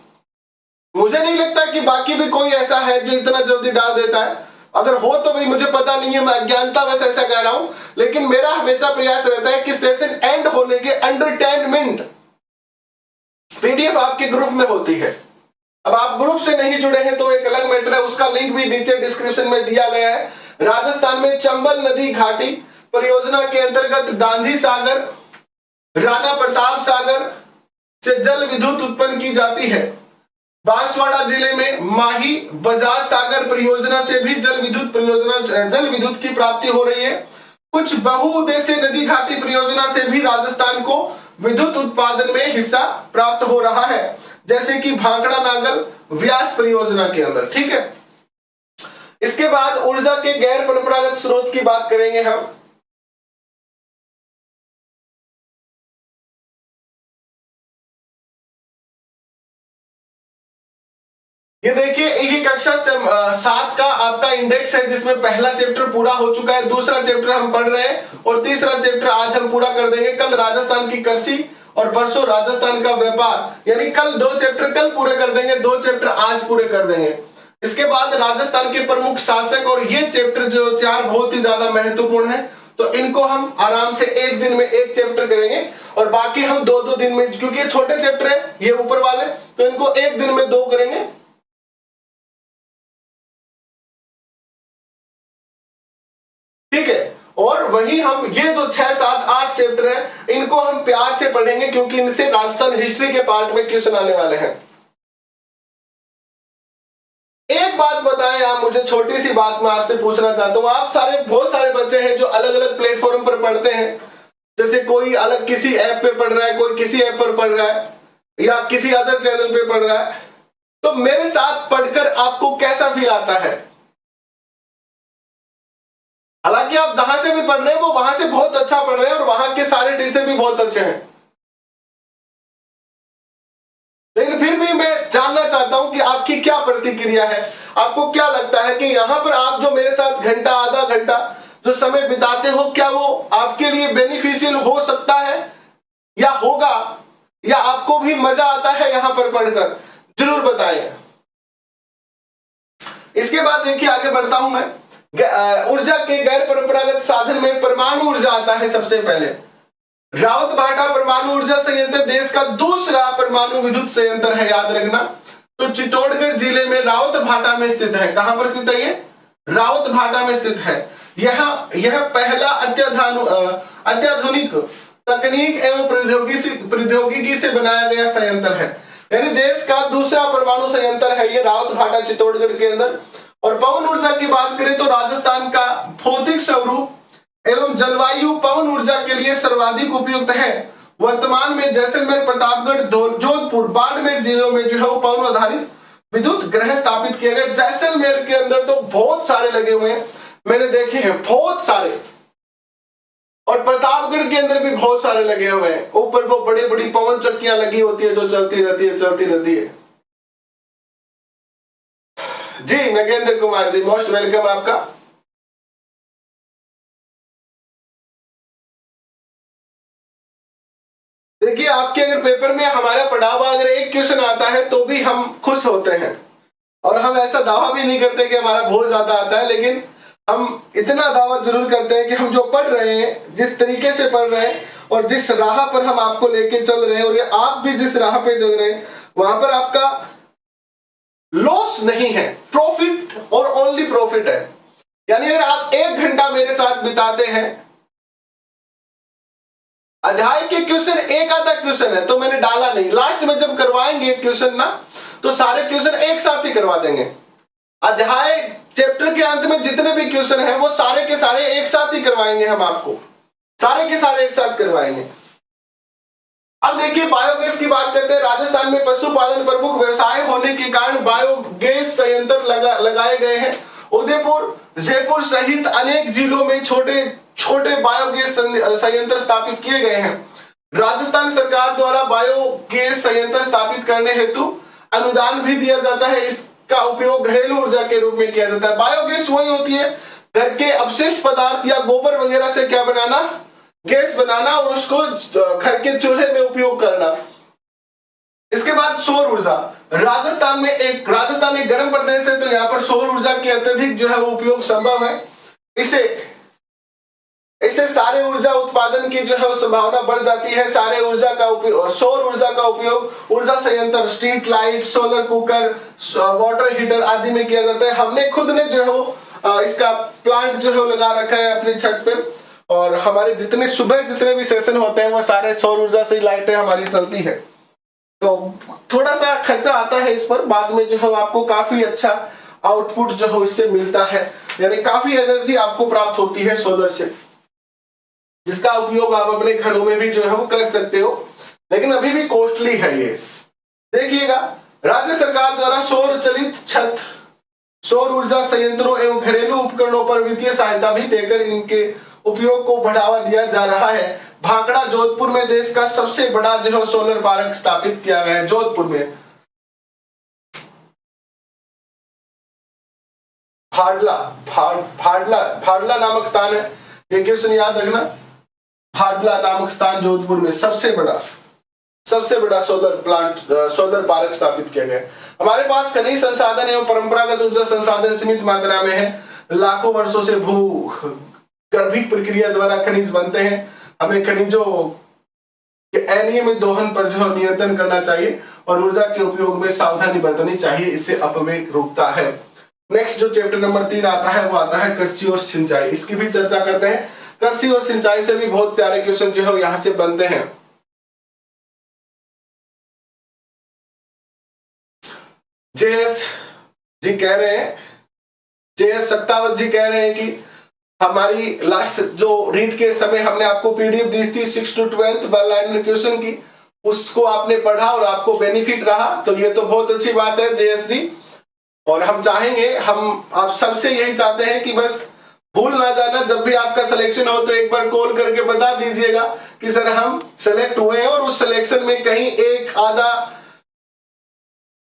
मुझे नहीं लगता कि बाकी भी कोई ऐसा है जो इतना जल्दी डाल देता है, अगर हो तो भाई मुझे पता नहीं है, मैं अज्ञानता वैसे ऐसा कह रहा हूं, लेकिन मेरा हमेशा प्रयास रहता है कि सेशन एंड होने के अंडर 10 मिनट पीडीएफ आपके ग्रुप में होती है। अब आप ग्रुप से नहीं जुड़े हैं तो एक अलग मैटर है, उसका लिंक भी नीचे डिस्क्रिप्शन में दिया गया है। राजस्थान में चंबल नदी घाटी परियोजना के अंतर्गत गांधी सागर, राणा प्रताप सागर से जल विद्युत उत्पन्न की जाती है। बांसवाड़ा जिले में माही बजाज सागर परियोजना से भी जल विद्युत की प्राप्ति हो रही है। कुछ बहुउद्देशीय नदी घाटी परियोजना से भी राजस्थान को विद्युत उत्पादन में हिस्सा प्राप्त हो रहा है, जैसे कि भांकड़ा नागल व्यास परियोजना के अंदर। ठीक है, इसके बाद ऊर्जा के गैर परंपरागत स्रोत की बात करेंगे हम। ये देखिए, ये कक्षा 7 का आपका इंडेक्स है जिसमें पहला चैप्टर पूरा हो चुका है, दूसरा चैप्टर हम पढ़ रहे हैं और तीसरा चैप्टर आज हम पूरा कर देंगे। कल राजस्थान की कृषि और परसों राजस्थान का व्यापार, यानी कल 2 चैप्टर कल पूरे कर देंगे, 2 चैप्टर आज पूरे कर देंगे। इसके बाद राजस्थान के प्रमुख शासक, और ये चैप्टर जो 4 बहुत ही ज्यादा महत्वपूर्ण है, तो इनको हम आराम से एक दिन में एक चैप्टर करेंगे और बाकी हम 2-2 दिन में, क्योंकि ये छोटे चैप्टर है ये ऊपर वाले, तो इनको एक दिन में 2 करेंगे। ठीक है, और वही हम ये जो 6, 7, 8 चैप्टर है इनको हम प्यार से पढ़ेंगे क्योंकि इनसे राजस्थान हिस्ट्री के पार्ट में क्वेश्चन आने वाले हैं। एक बात बताएं आप मुझे, छोटी सी बात मैं आपसे पूछना चाहता हूं। आप सारे बहुत सारे बच्चे हैं जो अलग अलग प्लेटफॉर्म पर पढ़ते हैं, जैसे कोई अलग किसी ऐप पे पढ़ रहा है, कोई किसी ऐप पर पढ़ रहा है या किसी अदर चैनल पे पढ़ रहा है, तो मेरे साथ पढ़कर आपको कैसा फील आता है? हालांकि आप जहां से भी पढ़ रहे हैं वो वहां से बहुत अच्छा पढ़ रहे हैं और वहां के सारे टीचर भी बहुत अच्छे हैं, लेकिन फिर भी मैं जानना चाहता हूं कि आपकी क्या प्रतिक्रिया है। आपको क्या लगता है कि यहां पर आप जो मेरे साथ घंटा आधा घंटा जो समय बिताते हो, क्या वो आपके लिए बेनिफिशियल हो सकता है या होगा, या आपको भी मजा आता है यहां पर पढ़कर? जरूर बताएं। इसके बाद देखिए आगे बढ़ता हूं मैं। ऊर्जा के गैर परंपरागत साधन में परमाणु ऊर्जा आता है सबसे पहले। रावत भाटा परमाणु ऊर्जा संयंत्र देश का दूसरा परमाणु विद्युत संयंत्र है, याद रखना। तो चित्तौड़गढ़ जिले में रावत भाटा में स्थित है। कहां पर स्थित है ये? रावत भाटा में स्थित है। यह पहला अत्याधुनिक तकनीक एवं प्रौद्योगिकी से बनाया गया संयंत्र है, यानी देश का दूसरा परमाणु संयंत्र है ये रावत भाटा चित्तौड़गढ़ के अंदर। और पवन ऊर्जा की बात करें तो राजस्थान का भौतिक स्वरूप एवं जलवायु पवन ऊर्जा के लिए सर्वाधिक उपयुक्त है। वर्तमान में जैसलमेर, प्रतापगढ़, जोधपुर, बाड़मेर जिलों में जो है वो पवन आधारित विद्युत ग्रह स्थापित किए गए। जैसलमेर के अंदर तो बहुत सारे लगे हुए हैं, मैंने देखे हैं बहुत सारे, और प्रतापगढ़ के अंदर भी बहुत सारे लगे हुए हैं। ऊपर वो बड़ी बड़ी पवन चक्कियां लगी होती है जो चलती रहती है। जी नगेंद्र कुमार जी, मोस्ट वेलकम आपका। देखिए, आपके अगर पेपर में हमारा पढ़ा हुआ अगर एक क्वेश्चन आता है तो भी हम खुश होते हैं, और हम ऐसा दावा भी नहीं करते कि हमारा बहुत ज्यादा आता है, लेकिन हम इतना दावा जरूर करते हैं कि हम जो पढ़ रहे हैं, जिस तरीके से पढ़ रहे हैं और जिस राह पर हम आपको लेके चल रहे हैं, और ये आप भी जिस राह पे चल रहे हैं, वहां पर आपका लॉस नहीं है, प्रॉफिट और ओनली प्रॉफिट है। यानी अगर आप 1 घंटा मेरे साथ बिताते हैं, अध्याय के क्वेश्चन एक आधा क्वेश्चन है तो मैंने डाला नहीं, लास्ट में जब करवाएंगे क्वेश्चन ना, तो सारे क्वेश्चन एक साथ ही करवा देंगे। अध्याय चैप्टर के अंत में जितने भी क्वेश्चन हैं वो सारे के सारे एक साथ ही करवाएंगे, हम आपको सारे के सारे एक साथ करवाएंगे। अब देखिए, बायोगैस की बात करते हैं। राजस्थान में पशुपालन प्रमुख व्यवसाय होने के कारण बायोगैस संयंत्र लगाए गए हैं। उदयपुर, जयपुर सहित अनेक जिलों में छोटे छोटे बायोगैस संयंत्र स्थापित किए गए हैं। राजस्थान सरकार द्वारा बायोगैस संयंत्र स्थापित करने हेतु अनुदान भी दिया जाता है। इसका उपयोग घरेलू ऊर्जा के रूप में किया जाता है। बायोगैस वही होती है घर के अपशिष्ट पदार्थ या गोबर वगैरह से क्या बनाना, गैस बनाना और उसको घर के चूल्हे में उपयोग करना। इसके बाद सौर ऊर्जा। राजस्थान एक गर्म प्रदेश है, तो यहाँ पर सौर ऊर्जा की अत्यधिक जो है वो उपयोग संभव है। इससे सारे ऊर्जा उत्पादन की जो है वो संभावना बढ़ जाती है। सारे ऊर्जा का उपयोग, सौर ऊर्जा का उपयोग ऊर्जा संयंत्र, street light, solar cooker, water heater आदि में किया जाता है। हमने खुद ने जो है वो इसका प्लांट जो है लगा रखा है अपनी छत पे, और हमारे जितने भी सेशन होते हैं वो सारे सौर ऊर्जा से लाइटें हमारी चलती है। तो थोड़ा सा खर्चा आता है इस पर, बाद में जो है आपको काफी अच्छा आउटपुट जो है इससे मिलता है, यानी काफी एनर्जी आपको प्राप्त होती है सोलर से, जिसका उपयोग आप अपने घरों में भी जो है वो कर सकते हो, लेकिन अभी भी कॉस्टली है ये। देखिएगा, राज्य सरकार द्वारा सौर चलित छत, सौर ऊर्जा संयंत्रों एवं घरेलू उपकरणों पर वित्तीय सहायता भी देकर इनके उपयोग को बढ़ावा दिया जा रहा है। भाखड़ा, जोधपुर में देश का सबसे बड़ा जो है सोलर पार्क स्थापित किया गया है, जोधपुर में। भाडला नामक स्थान है, ये क्वेश्चन याद रखना। भाडला नामक स्थान जोधपुर में सबसे बड़ा सोलर पार्क स्थापित किया गया। हमारे पास खनिज संसाधन एवं परंपरागत ऊर्जा संसाधन सीमित मात्रा में है। लाखों वर्षों से गर्भिक प्रक्रिया द्वारा खनिज बनते हैं। हमें खनिजों के अनियमित दोहन पर जो नियंत्रण करना चाहिए और ऊर्जा के उपयोग में सावधानी बरतनी चाहिए, इससे अपव्यय रुकता है। नेक्स्ट जो चैप्टर नंबर 3 आता है वो आता है कृषि और सिंचाई। इसकी भी चर्चा करते हैं। कृषि और सिंचाई से भी बहुत प्यारे क्वेश्चन जो है यहां से बनते हैं। जेएस सत्तावत जी कह रहे हैं कि हमारी लास्ट जो रीड के समय हमने आपको पीडीएफ दी थी 6 to 12 वन लाइनर क्वेश्चन की, उसको आपने पढ़ा और आपको बेनिफिट रहा, तो ये तो बहुत अच्छी बात है जेएस जी। और हम चाहेंगे, हम आप सबसे यही चाहते हैं कि बस भूल ना जाना, जब भी आपका सिलेक्शन हो तो एक बार कॉल करके बता दीजिएगा कि सर हम सेलेक्ट हुए हैं, और उस सिलेक्शन में कहीं एक आधा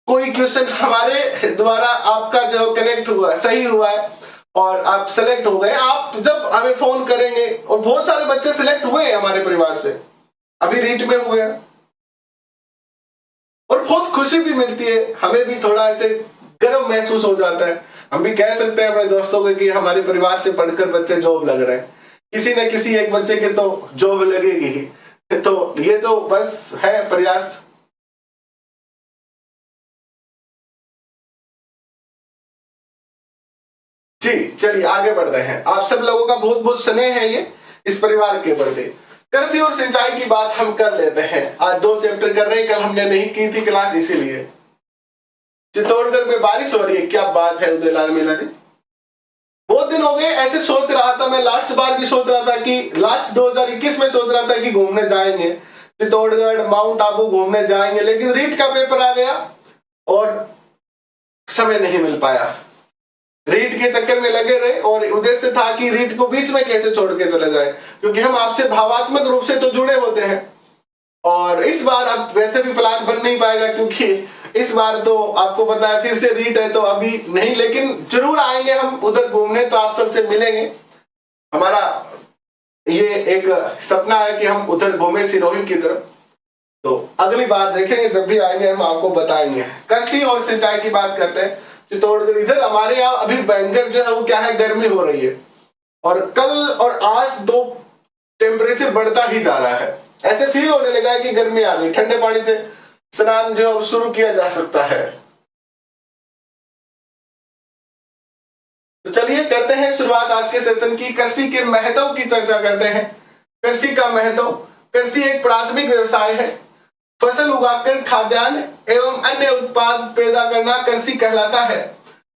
कोई क्वेश्चन हमारे द्वारा आपका जो कनेक्ट हुआ सही हुआ है और आप सेलेक्ट हो गए, आप जब हमें फोन करेंगे, और बहुत सारे बच्चे सिलेक्ट हुए हैं हमारे परिवार से, अभी रीट में हुए हैं, और बहुत खुशी भी मिलती है, हमें भी थोड़ा ऐसे गर्व महसूस हो जाता है। हम भी कह सकते हैं अपने दोस्तों को कि हमारे परिवार से पढ़कर बच्चे जॉब लग रहे हैं, किसी न किसी एक बच्चे के तो जॉब लगेगी ही। तो ये तो बस है प्रयास। जी चलिए आगे बढ़ते हैं। आप सब लोगों का बहुत बहुत स्नेह है ये इस परिवार के प्रति। कृषि और सिंचाई की बात हम कर लेते हैं। आज 2 चैप्टर कर रहे हैं, कल हमने नहीं की थी क्लास, इसीलिए। चित्तौड़गढ़ में बारिश हो रही है, क्या बात है उदयलाल मीणा जी। बहुत दिन हो गए, ऐसे सोच रहा था मैं, लास्ट बार भी सोच रहा था कि लास्ट 2021 में सोच रहा था कि घूमने जाएंगे चित्तौड़गढ़, माउंट आबू घूमने जाएंगे, लेकिन रीट का पेपर आ गया और समय नहीं मिल पाया। रीट के चक्कर में लगे रहे, और उद्देश्य था कि रीट को बीच में कैसे छोड़ के चले जाए, क्योंकि हम आपसे भावात्मक रूप से तो जुड़े होते हैं। और इस बार अब वैसे भी प्लान बन नहीं पाएगा, क्योंकि इस बार तो आपको पता है फिर से रीट है, तो अभी नहीं, लेकिन जरूर आएंगे हम उधर घूमने, तो आप सबसे मिलेंगे। हमारा ये एक सपना है कि हम उधर घूमे सिरोही की तरफ, तो अगली बार देखेंगे, जब भी आएंगे हम आपको बताएंगे। कृषि और सिंचाई की बात करते हैं चित्तौड़गढ़। इधर हमारे यहाँ अभी भयंकर जो है वो क्या है, गर्मी हो रही है, और कल और आज दो टेम्परेचर बढ़ता ही जा रहा है। ऐसे फील होने लगा है कि गर्मी आ गई, ठंडे पानी से स्नान जो अब शुरू किया जा सकता है। तो चलिए करते हैं शुरुआत आज के सेशन की। कृषि के महत्व की चर्चा करते हैं। कृषि का महत्व। कृषि एक प्राथमिक व्यवसाय है। फसल उगाकर खाद्यान्न एवं अन्य उत्पाद पैदा करना कृषि कहलाता है।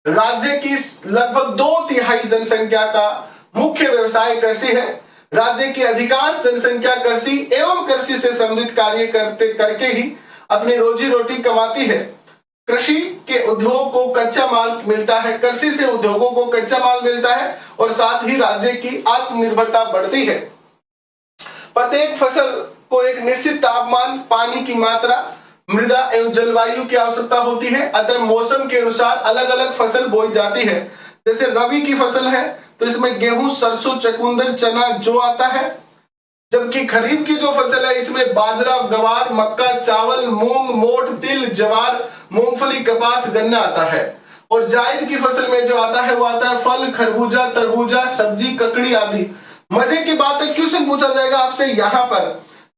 राज्य की लगभग 2/3 जनसंख्या का मुख्य व्यवसाय कृषि है। राज्य की अधिकांश जनसंख्या कृषि एवं कृषि से संबंधित कार्य करके ही अपनी रोजी रोटी कमाती है। कृषि के उद्योग को कच्चा माल मिलता है। कृषि से उद्योगों को कच्चा माल मिलता है और साथ ही राज्य की आत्मनिर्भरता बढ़ती है। प्रत्येक फसल को एक निश्चित तापमान, पानी की मात्रा, मृदा एवं जलवायु की आवश्यकता होती है। अतः मौसम के अनुसार अलग अलग फसल बोई जाती है। जैसे रबी की फसल है तो इसमें गेहूं, सरसों, चकुंदर, चना, जौ आता है। जबकि खरीफ की जो फसल है इसमें बाजरा, गवार, मक्का, चावल, मूंग, मोठ, तिल, ज्वार, मूंगफली, कपास, गन्ना आता है। और जायद की फसल में जो आता है वो आता है फल, खरबूजा, तरबूजा, सब्जी, ककड़ी आदि। मजे की बात है, क्वेश्चन पूछा जाएगा आपसे यहाँ पर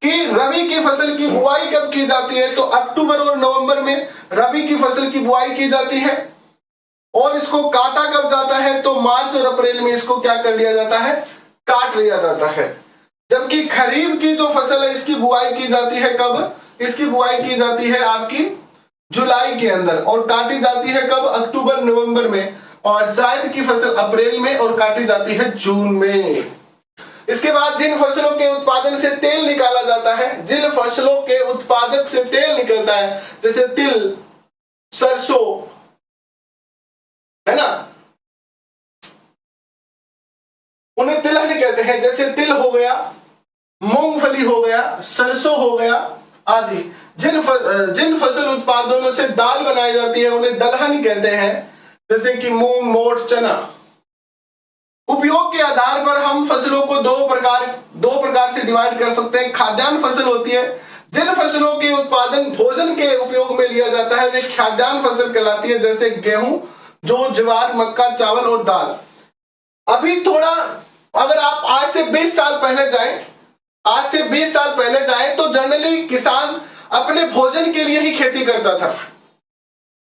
कि रबी की फसल की बुआई कब की जाती है, तो अक्टूबर और नवंबर में रबी की फसल की बुआई की जाती है। और इसको काटा कब जाता है, तो मार्च और अप्रैल में इसको क्या कर लिया जाता है, काट लिया जाता है। जबकि खरीफ की जो फसल है इसकी बुआई की जाती है कब, इसकी बुआई की जाती है आपकी जुलाई के अंदर और काटी जाती है कब, अक्टूबर नवंबर में। और जायद की फसल अप्रैल में और काटी जाती है जून में। इसके बाद जिन फसलों के उत्पादन से तेल निकाला जाता है, जिन फसलों के उत्पादक से तेल निकलता है, जैसे तिल, सरसों, है ना, उन्हें तिलहन कहते हैं। जैसे तिल हो गया, मूंगफली हो गया, सरसों हो गया आदि। जिन फसल उत्पादनों से दाल बनाई जाती है उन्हें दलहन कहते हैं, जैसे कि मूंग, मोठ, चना। उपयोग के आधार पर हम फसलों को दो प्रकार से डिवाइड कर सकते हैं। खाद्यान्न फसल होती है। जिन फसलों के उत्पादन भोजन के उपयोग में लिया जाता है वे खाद्यान्न फसल कहलाती है, जैसे गेहूं, जौ, ज्वार, मक्का, चावल और दाल। अभी थोड़ा अगर आप आज से 20 साल पहले जाएं तो जनरली किसान अपने भोजन के लिए ही खेती करता था।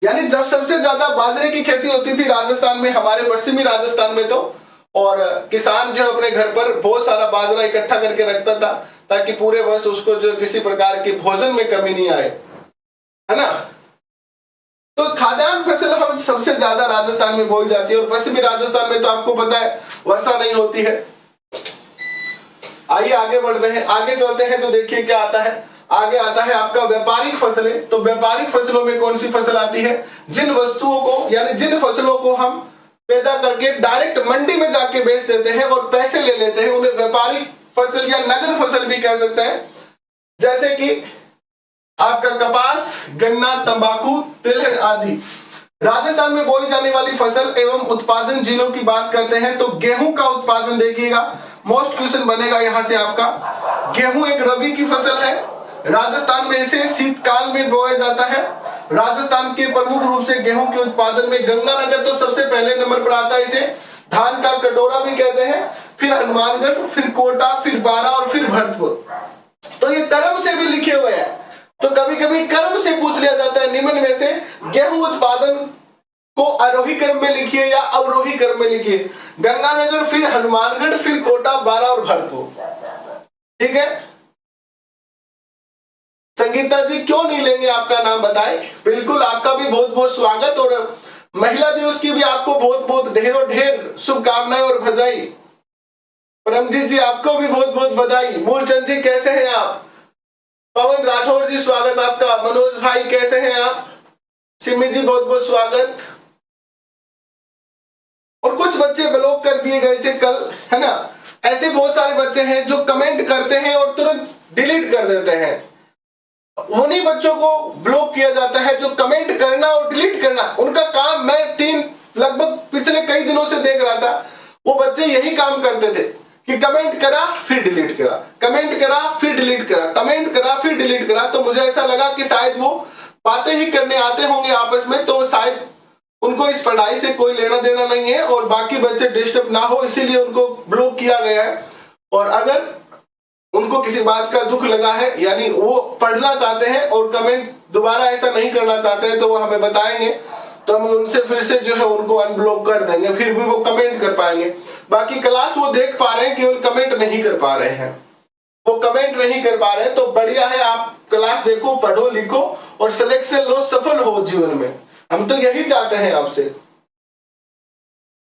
यानी जब सबसे ज्यादा बाजरे की खेती होती थी राजस्थान में, हमारे पश्चिमी राजस्थान में तो, और किसान जो अपने घर पर बहुत सारा बाजरा इकट्ठा करके रखता था ताकि पूरे वर्ष उसको जो किसी प्रकार की भोजन में कमी नहीं आए, है ना। तो खाद्यान्न फसल हम सबसे ज्यादा राजस्थान में बोई जाती है। और पश्चिमी राजस्थान में तो आपको पता है वर्षा नहीं होती है। आइए आगे बढ़ते हैं, आगे चलते हैं तो देखिए क्या आता है। आगे आता है आपका व्यापारिक फसलें। तो व्यापारिक फसलों में कौन सी फसल आती है, जिन वस्तुओं को यानी जिन फसलों को हम पैदा करके डायरेक्ट मंडी में जाके बेच देते हैं और पैसे ले लेते हैं, उन्हें व्यापारिक फसल या नगद फसल भी कह सकते हैं। जैसे कि आपका कपास, गन्ना, तंबाकू, तिलहन आदि। राजस्थान में बोई जाने वाली फसल एवं उत्पादन जिलों की बात करते हैं तो गेहूं का उत्पादन देखिएगा, मोस्ट क्वेश्चन बनेगा यहां से आपका। गेहूं एक रबी की फसल है। राजस्थान में इसे शीतकाल में बोया जाता है। राजस्थान के प्रमुख रूप से गेहूं के उत्पादन में गंगानगर तो सबसे पहले नंबर पर आता है। इसे धान का कटोरा भी कहते हैं, फिर हनुमानगढ़, फिर कोटा, फिर बारा और फिर भरतपुर। तो ये क्रम से भी लिखे हुए हैं, तो कभी कभी क्रम से पूछ लिया जाता है निम्न में से गेहूं उत्पादन को आरोही क्रम में लिखिए या अवरोही क्रम में लिखिए। गंगानगर, फिर हनुमानगढ़, फिर कोटा, बारा और भरतपुर। ठीक है। संगीता जी क्यों नहीं लेंगे आपका नाम बताएं। बिल्कुल, आपका भी बहुत बहुत स्वागत। और महिला दिवस की भी आपको बहुत बहुत ढेरों ढेर शुभकामनाएं और बधाई। परमजीत जी आपको भी बहुत बहुत बधाई। मूलचंद जी कैसे हैं आप। पवन राठौर जी स्वागत आपका। मनोज भाई कैसे हैं आप। सिमी जी बहुत बहुत स्वागत। और कुछ बच्चे ब्लॉक कर दिए गए थे कल, है ना। ऐसे बहुत सारे बच्चे हैं जो कमेंट करते हैं और तुरंत डिलीट कर देते हैं। उन्हीं बच्चों को ब्लॉक किया जाता है जो कमेंट करना और डिलीट करना उनका काम। मैं लगभग पिछले कई दिनों से देख रहा था, वो बच्चे यही काम करते थे कि कमेंट करा फिर डिलीट करा, कमेंट करा फिर डिलीट करा, कमेंट करा फिर डिलीट करा। तो मुझे ऐसा लगा कि शायद वो बातें ही करने आते होंगे आपस में, तो शायद उनको इस पढ़ाई से कोई लेना देना नहीं है और बाकी बच्चे डिस्टर्ब ना हो, इसीलिए उनको ब्लॉक किया गया है। और अगर उनको किसी बात का दुख लगा है, यानी वो पढ़ना चाहते हैं और कमेंट दोबारा ऐसा नहीं करना चाहते हैं, तो वो हमें बताएंगे, तो हम उनसे फिर से जो है उनको अनब्लॉक कर देंगे, फिर भी वो कमेंट कर पाएंगे। बाकी क्लास वो देख पा रहे हैं, केवल कमेंट नहीं कर पा रहे हैं, वो कमेंट नहीं कर पा रहे हैं। तो बढ़िया है, आप क्लास देखो, पढ़ो, लिखो और सिलेक्शन लो, सफल हो जीवन में। हम तो यही चाहते हैं आपसे।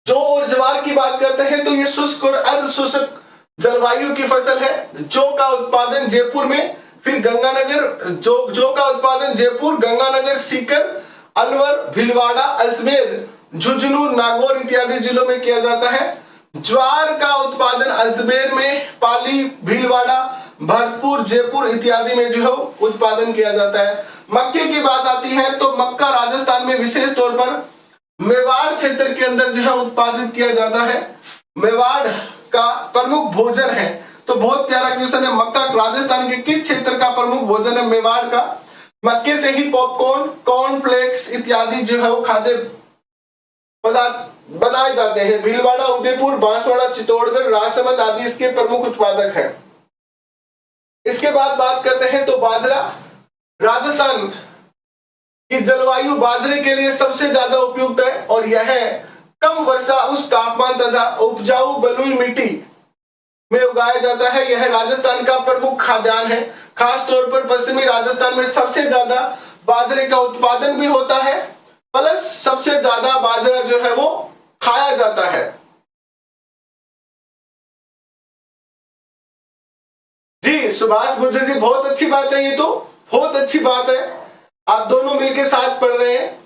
जौ और ज्वार की बात करते हैं तो ये शुष्क और अर्ध शुष्क जलवायु की फसल है। जौ का उत्पादन जयपुर में, फिर गंगानगर, जौ का उत्पादन जयपुर, गंगानगर, सीकर, अलवर, भीलवाड़ा, अजमेर, झुंझुनू, नागौर इत्यादि जिलों में किया जाता है। ज्वार का उत्पादन अजमेर में, पाली, भीलवाड़ा, भरतपुर, जयपुर इत्यादि में जो है उत्पादन किया जाता है। मक्के की बात आती है तो मक्का राजस्थान में विशेष तौर पर मेवाड़ क्षेत्र के अंदर जो है उत्पादित किया जाता है। मेवाड़ का प्रमुख भोजन है, तो बहुत प्यारा क्वेश्चन है, मक्का राजस्थान के किस क्षेत्र का प्रमुख भोजन है? मेवाड़ का। मक्के से ही पॉपकॉर्न, कॉर्नफ्लेक्स इत्यादि जो है वो खाद्य पदार्थ बनाए जाते हैं। भीलवाड़ा, उदयपुर, बांसवाड़ा, चित्तौड़गढ़, राजसमंद आदि इसके प्रमुख उत्पादक हैं। इसके बाद बात करते हैं तो बाजरा। राजस्थान की जलवायु बाजरे के लिए सबसे ज्यादा उपयुक्त है और यह कम वर्षा, उच्च तापमान तथा उपजाऊ बलुई मिट्टी में उगाया जाता है। यह राजस्थान का प्रमुख खाद्यान्न है। खास तौर पर पश्चिमी राजस्थान में सबसे ज्यादा बाजरे का उत्पादन भी होता है, प्लस सबसे ज्यादा बाजरा जो है वो खाया जाता है। जी सुभाष गुर्जर जी, बहुत अच्छी बात है, ये तो बहुत अच्छी बात है, आप दोनों मिलकर साथ पढ़ रहे हैं।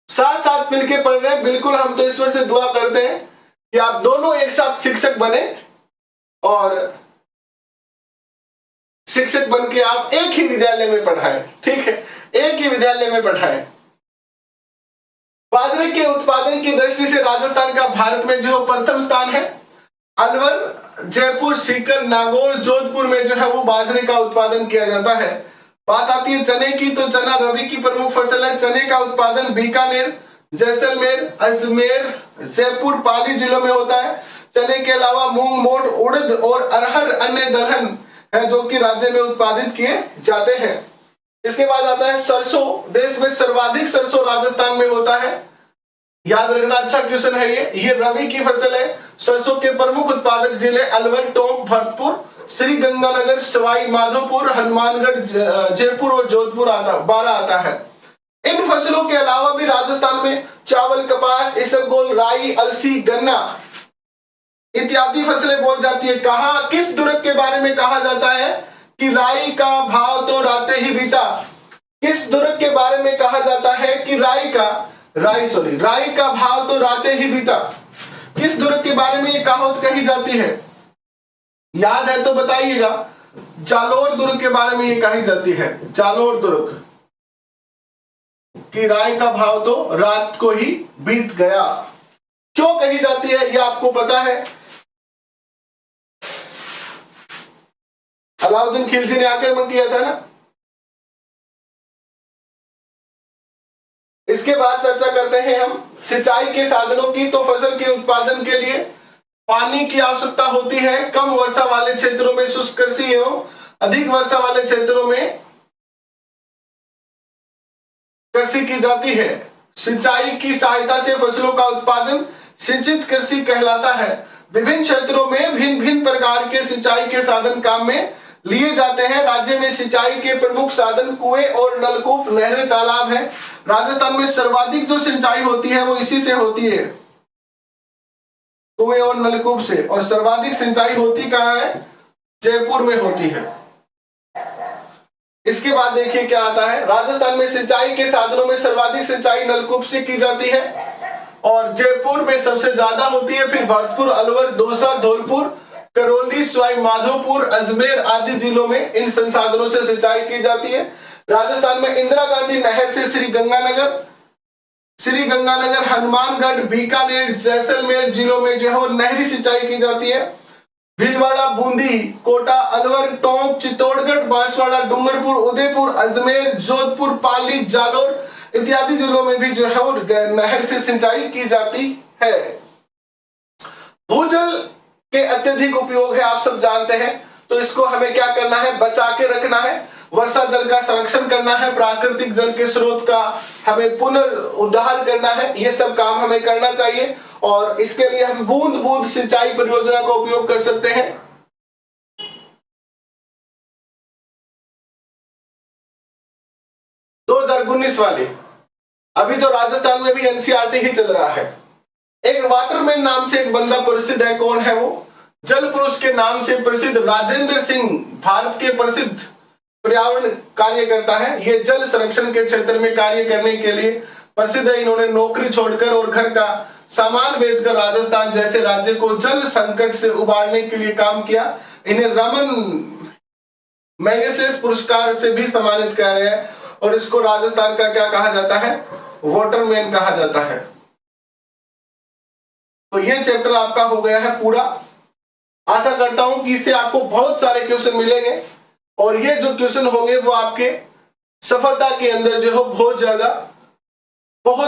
साथ साथ मिलकर पढ़ रहे हैं, बिल्कुल। हम तो ईश्वर से दुआ करते हैं कि आप दोनों एक साथ शिक्षक बने और शिक्षक बन के आप एक ही विद्यालय में पढ़ाएं, ठीक है, एक ही विद्यालय में पढ़ाएं। बाजरे के उत्पादन की दृष्टि से राजस्थान का भारत में जो प्रथम स्थान है। अलवर, जयपुर, सीकर, नागौर, जोधपुर में जो है वो बाजरे का उत्पादन किया जाता है। बात आती है चने की, तो चना रबी की प्रमुख फसल है। चने का उत्पादन बीकानेर, जैसलमेर, अजमेर, जयपुर, पाली जिलों में होता है। चने के अलावा मूंग, मोठ, उड़द और अरहर अन्य दलहन है जो कि राज्य में उत्पादित किए जाते हैं। इसके बाद आता है सरसों। देश में सर्वाधिक सरसों राजस्थान में होता है, याद रखना, अच्छा क्वेश्चन है ये रबी की फसल है। सरसों के प्रमुख उत्पादक जिले अलवर, टोंक, भरतपुर, श्री गंगानगर, सवाई माधोपुर, हनुमानगढ़, जयपुर और जोधपुर 12 आता है। इन फसलों के अलावा भी राजस्थान में चावल, कपास, इसबगोल, राई, अलसी, गन्ना इत्यादि फसलें बोई जाती है। कहा, किस दुर्ग के बारे में कहा जाता है कि राई का भाव तो राते ही बीता? किस दुर्ग के बारे में कहा जाता है कि राई का भाव तो राते ही बीता? किस दुर्ग के बारे में ये कहावत कही जाती है? याद है तो बताइएगा। जालोर दुर्ग के बारे में ये कही जाती है, जालोर दुर्ग कि राय का भाव तो रात को ही बीत गया। क्यों कही जाती है ये आपको पता है? अलाउद्दीन खिलजी ने आक्रमण किया था ना। इसके बाद चर्चा करते हैं हम सिंचाई के साधनों की। तो फसल के उत्पादन के लिए पानी की आवश्यकता होती है। कम वर्षा वाले क्षेत्रों में शुष्क कृषि एवं अधिक वर्षा वाले क्षेत्रों में कृषि की जाती है। सिंचाई की सहायता से फसलों का उत्पादन सिंचित कृषि कहलाता है। विभिन्न क्षेत्रों में भिन्न भिन्न प्रकार के सिंचाई के साधन काम में लिए जाते हैं। राज्य में सिंचाई के प्रमुख साधन कुएं और नलकूप, नहरें, तालाब हैं। राजस्थान में सर्वाधिक जो सिंचाई होती है वो इसी से होती है, कुएं और नलकूप से। और सर्वाधिक सिंचाई होती कहाँ है? जयपुर में होती है। इसके बाद देखिए क्या आता है। राजस्थान में सिंचाई के साधनों में सर्वाधिक सिंचाई नलकूप से की जाती है और जयपुर में सबसे ज्यादा होती है। फिर भरतपुर, अलवर, दौसा, धौलपुर, करौली, सवाई माधोपुर, अजमेर आदि जिलों में इन संसाधनों से सिंचाई की जाती है। राजस्थान में इंदिरा गांधी नहर से श्री गंगानगर, हनुमानगढ़, बीकानेर, जैसलमेर जिलों में जो है वो नहरी सिंचाई की जाती है। भीलवाड़ा, बूंदी, कोटा, अलवर, टोंक, चित्तौड़गढ़, बांसवाड़ा, डूंगरपुर, उदयपुर, अजमेर, जोधपुर, पाली, जालोर इत्यादि जिलों में भी जो है वो नहर से सिंचाई की जाती है। भूजल के अत्यधिक उपयोग है, आप सब जानते हैं, तो इसको हमें क्या करना है, बचा के रखना है। वर्षा जल का संरक्षण करना है, प्राकृतिक जल के स्रोत का हमें पुनर्उद्धार करना है, ये सब काम हमें करना चाहिए। और इसके लिए हम बूंद बूंद सिंचाई परियोजना का उपयोग कर सकते हैं। 2019 वाले, अभी तो राजस्थान में भी एनसीईआरटी ही चल रहा है। एक वाटरमैन नाम से एक बंदा प्रसिद्ध है, कौन है वो? जल पुरुष के नाम से प्रसिद्ध राजेंद्र सिंह, भारत के प्रसिद्ध पर्यावरण कार्यकर्ता है। ये जल संरक्षण के क्षेत्र में कार्य करने के लिए प्रसिद्ध है। इन्होंने नौकरी छोड़कर और घर का सामान बेचकर राजस्थान जैसे राज्य को जल संकट से उबारने के लिए काम किया। इन्हें रमन मैगसेसे पुरस्कार से भी सम्मानित किया गया है और इसको राजस्थान का क्या कहा जाता है? वाटरमैन कहा जाता है। तो ये चैप्टर आपका हो गया है पूरा। आशा करता हूं कि इससे आपको बहुत सारे क्वेश्चन मिलेंगे और ये जो क्वेश्चन होंगे वो आपके सफलता के अंदर जो है बहुत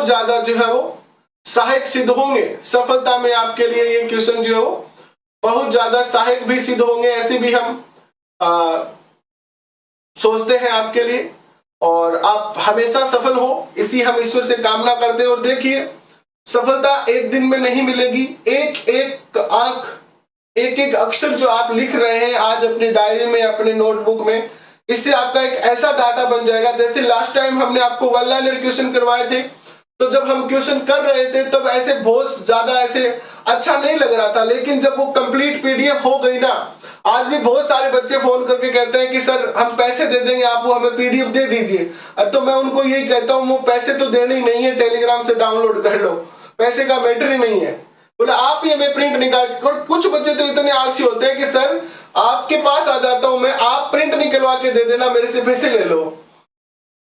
ज्यादा जो है वो सहायक सिद्ध होंगे। सफलता में आपके लिए ये क्वेश्चन जो है वो बहुत ज्यादा सहायक भी सिद्ध होंगे, ऐसे भी हम सोचते हैं आपके लिए। और आप हमेशा सफल हो, इसी हम ईश्वर से कामना करते हैं। और देखिए, सफलता एक दिन में नहीं मिलेगी। एक एक अक्षर जो आप लिख रहे हैं आज अपनी डायरी में, अपने नोटबुक में, इससे आपका एक ऐसा डाटा बन जाएगा। जैसे लास्ट टाइम हमने आपको वन लाइनर क्वेश्चन करवाए थे, तो जब हम क्वेश्चन कर रहे थे तब ऐसे बहुत ज्यादा ऐसे अच्छा नहीं लग रहा था, लेकिन जब वो कंप्लीट पीडीएफ हो गई ना, आज भी बहुत सारे बच्चे फोन करके कहते हैं कि सर हम पैसे दे देंगे, आप वो हमें पीडीएफ दे दीजिए। अब तो मैं उनको यही कहता हूँ, वो पैसे तो देने ही नहीं है, टेलीग्राम से डाउनलोड कर लो, पैसे का मैटर ही नहीं है। बोले आप ही हमें प्रिंट निकाल। और कुछ बच्चे तो इतने आलसी होते हैं कि सर आपके पास आ जाता हूं मैं, आप प्रिंट निकलवा के दे देना, मेरे से पैसे ले लो,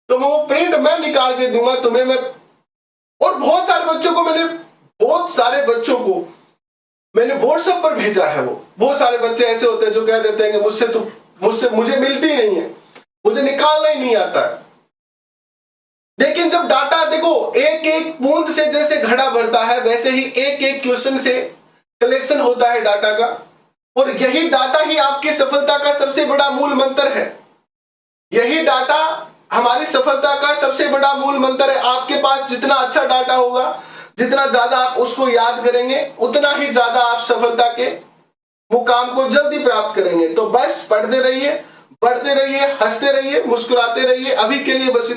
तो मैं वो प्रिंट मैं निकाल के दूंगा तुम्हें। मैं और बहुत सारे बच्चों को मैंने व्हाट्सएप पर भेजा है। वो बहुत सारे बच्चे ऐसे होते हैं जो कह देते हैं कि मुझे मिलती नहीं है, मुझे निकालना ही नहीं आता है। लेकिन जब डाटा देखो, एक एक बूंद से जैसे घड़ा भरता है, वैसे ही एक एक क्वेश्चन से कलेक्शन होता है डाटा का। और यही डाटा ही आपकी सफलता का सबसे बड़ा मूल मंत्र है। यही डाटा हमारी सफलता का सबसे बड़ा मूल मंत्र है। आपके पास जितना अच्छा डाटा होगा, जितना ज्यादा आप उसको याद करेंगे, उतना ही ज्यादा आप सफलता के मुकाम को जल्दी प्राप्त करेंगे। तो बस पढ़ते रहिए, बढ़ते रहिए, हंसते रहिए, मुस्कुराते रहिए। अभी के लिए बस